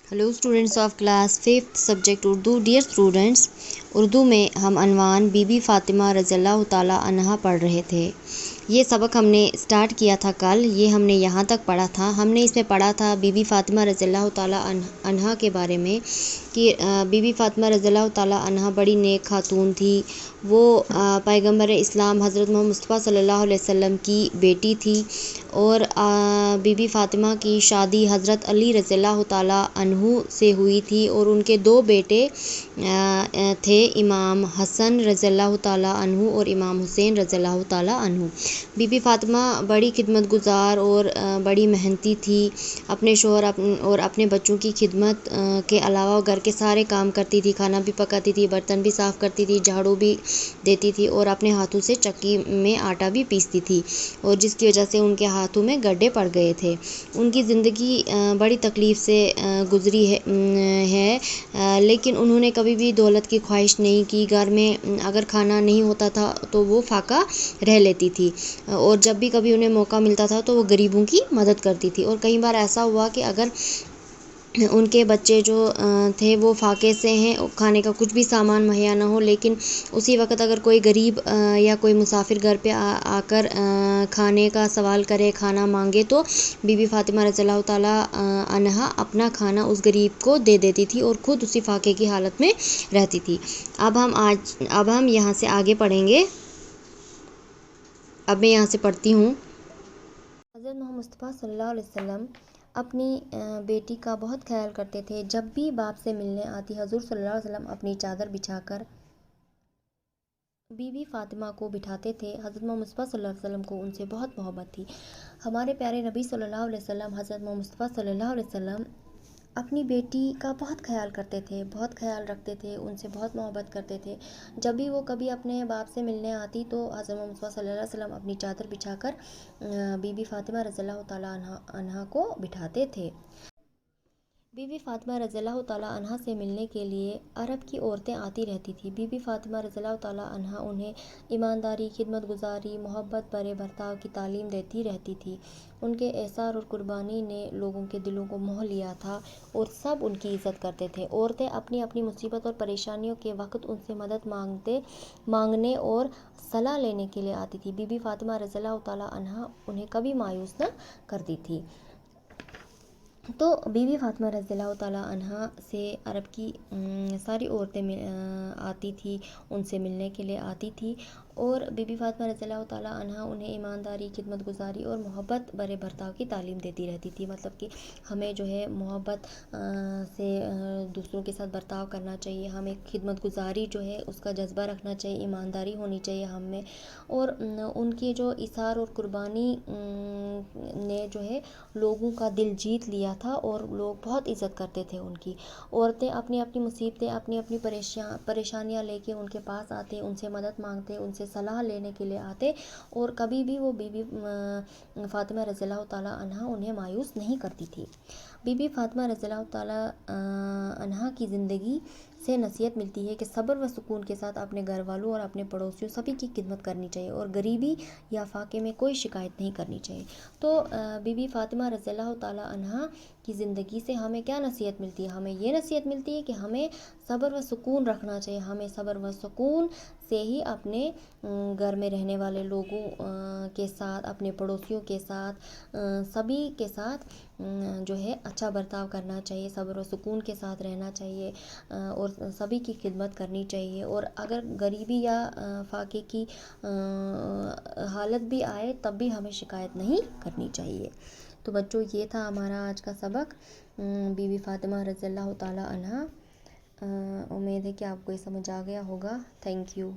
Hello students of class 5th subject Urdu. Dear students, Urdu में हम अनवान बीबी फ़ातिमा रज़ियल्लाहु ताला अन्हा पढ़ रहे थे। ये सबक हमने स्टार्ट किया था कल। ये हमने यहाँ तक पढ़ा था। हमने इसमें पढ़ा था बीबी फ़ातिमा रज़ियल्लाहु ताला अन्हा के बारे में कि बीबी फ़ातिमा रज़ियल्लाहु ताला अन्हा बड़ी नेक खातून थी। वो पैगंबर इस्लाम हज़रत मोहम्मद मुस्तफ़ा सल्लल्लाहु अलैहि वसल्लम की बेटी थी और बीबी फ़ातिमा की शादी हज़रत अली रज़ियल्लाहु ताला अन्हु से हुई थी और उनके दो बेटे थे, इमाम हसन रज़ियल्लाहु ताला अन्हु और इमाम हुसैन रज़ियल्लाहु ताला अन्हु। बीबी फ़ातिमा बड़ी खिदमत गुज़ार और बड़ी मेहनती थी। अपने शोहर और अपने बच्चों की खिदमत के अलावा घर के सारे काम करती थी। खाना भी पकाती थी, बर्तन भी साफ़ करती थी, झाड़ू भी देती थी और अपने हाथों से चक्की में आटा भी पीसती थी, और जिसकी वजह से उनके हाथों में गड्ढे पड़ गए थे। उनकी ज़िंदगी बड़ी तकलीफ़ से गुज़री है, लेकिन उन्होंने कभी भी दौलत की ख्वाहिश नहीं की। घर में अगर खाना नहीं होता था तो वो फाका रह लेती थी, और जब भी कभी उन्हें मौका मिलता था तो वो गरीबों की मदद करती थी। और कई बार ऐसा हुआ कि अगर उनके बच्चे जो थे वो फाके से हैं, खाने का कुछ भी सामान मुहैया ना हो, लेकिन उसी वक्त अगर कोई गरीब या कोई मुसाफिर घर पे आकर खाने का सवाल करे, खाना मांगे, तो बीबी फ़ातिमा रज़ियल्लाहु ताला अन्हा अपना खाना उस गरीब को दे देती थी और ख़ुद उसी फाके की हालत में रहती थी। अब हम यहाँ से आगे पढ़ेंगे। अब मैं यहाँ से पढ़ती हूँ। हज़रत मोहम्मद मुस्तफ़ा सल्लल्लाहु अलैहि वसल्लम अपनी बेटी का बहुत ख्याल करते थे। जब भी बाप से मिलने आती हज़ूर सल्लल्लाहु अलैहि वसल्लम अपनी चादर बिछाकर बीबी फ़ातिमा को बिठाते थे। हज़रत मोहम्मद मुस्तफ़ा सल्लल्लाहु अलैहि वसल्लम को उनसे बहुत मोहब्बत थी। हमारे प्यारे नबी सल्लल्लाहु अलैहि वसल्लम हज़रत मोहम्मद मुस्तफ़ा सल्लल्लाहु अलैहि वसल्लम अपनी बेटी का बहुत ख्याल करते थे, बहुत ख्याल रखते थे, उनसे बहुत मोहब्बत करते थे। जब भी वो कभी अपने बाप से मिलने आती तो हज़रत मोहम्मद मुस्तफ़ा सल्लल्लाहु अलैहि वसल्लम अपनी चादर बिछाकर बीबी फ़ातिमा रज़ियल्लाहु ताला अन्हा को बिठाते थे। बीबी फ़ातिमा रज़ियल्लाहु ताला अन्हा से मिलने के लिए अरब की औरतें आती रहती थी। बीबी फ़ातिमा रज़ियल्लाहु ताला अन्हा उन्हें ईमानदारी, खिदमत गुजारी, मोहब्बत भरे बर्ताव की तालीम देती रहती थी। उनके एहसार और कुर्बानी ने लोगों के दिलों को मोह लिया था और सब उनकी इज़्ज़त करते थे। औरतें अपनी अपनी मुसीबत और परेशानियों के वक्त उनसे मदद मांगने और सलाह लेने के लिए आती थी। बीबी फ़ातिमा रज़ियल्लाहु ताला अन्हा उन्हें कभी मायूस न करती थी। तो बीबी फ़ातिमा रज़ियल्लाहु ताला अन्हा से अरब की सारी औरतें आती थी, उनसे मिलने के लिए आती थी, और बीबी फ़ातिमा रज़ियल्लाहु ताला अन्हा उन्हें ईमानदारी, खिदमत गुजारी और मोहब्बत भरे बर्ताव की तालीम देती रहती थी। मतलब कि हमें जो है मोहब्बत से दूसरों के साथ बर्ताव करना चाहिए, हमें खिदमत गुजारी जो है उसका जज्बा रखना चाहिए, ईमानदारी होनी चाहिए हम में। और उनकी जो इसार और कुर्बानी ने जो है लोगों का दिल जीत लिया था और लोग बहुत इज़्ज़त करते थे उनकी। औरतें अपनी अपनी मुसीबतें, अपनी अपनी परेशानियाँ लेके उनके पास आते, उनसे मदद मांगते, उनसे सलाह लेने के लिए आते, और कभी भी वो बीबी फ़ातिमा रज़ियल्लाहु ताला अन्हा उन्हें मायूस नहीं करती थी। बीबी फ़ातिमा रज़ियल्लाहु ताला अन्हा की ज़िंदगी से नसीहत मिलती है कि सब्र व सुकून के साथ अपने घर वालों और अपने पड़ोसियों सभी की खिदमत करनी चाहिए और गरीबी या फाके में कोई शिकायत नहीं करनी चाहिए। तो बीबी फ़ातिमा रज़ियल्लाहु ताला अन्हा की ज़िंदगी से हमें क्या नसीहत मिलती है? हमें ये नसीहत मिलती है कि हमें सब्र व सुकून रखना चाहिए। हमें सब्र व सुकून से ही अपने घर में रहने वाले लोगों के साथ, अपने पड़ोसियों के साथ, सभी के साथ जो है अच्छा बर्ताव करना चाहिए, सब्र व सुकून के साथ रहना चाहिए, और सभी की खिदमत करनी चाहिए। और अगर गरीबी या फाके की हालत भी आए तब भी हमें शिकायत नहीं करनी चाहिए। तो बच्चों, ये था हमारा आज का सबक, बीबी फ़ातिमा रज़ियल्लाहु ताला अन्हा। उम्मीद है कि आपको ये समझ आ गया होगा। Thank you.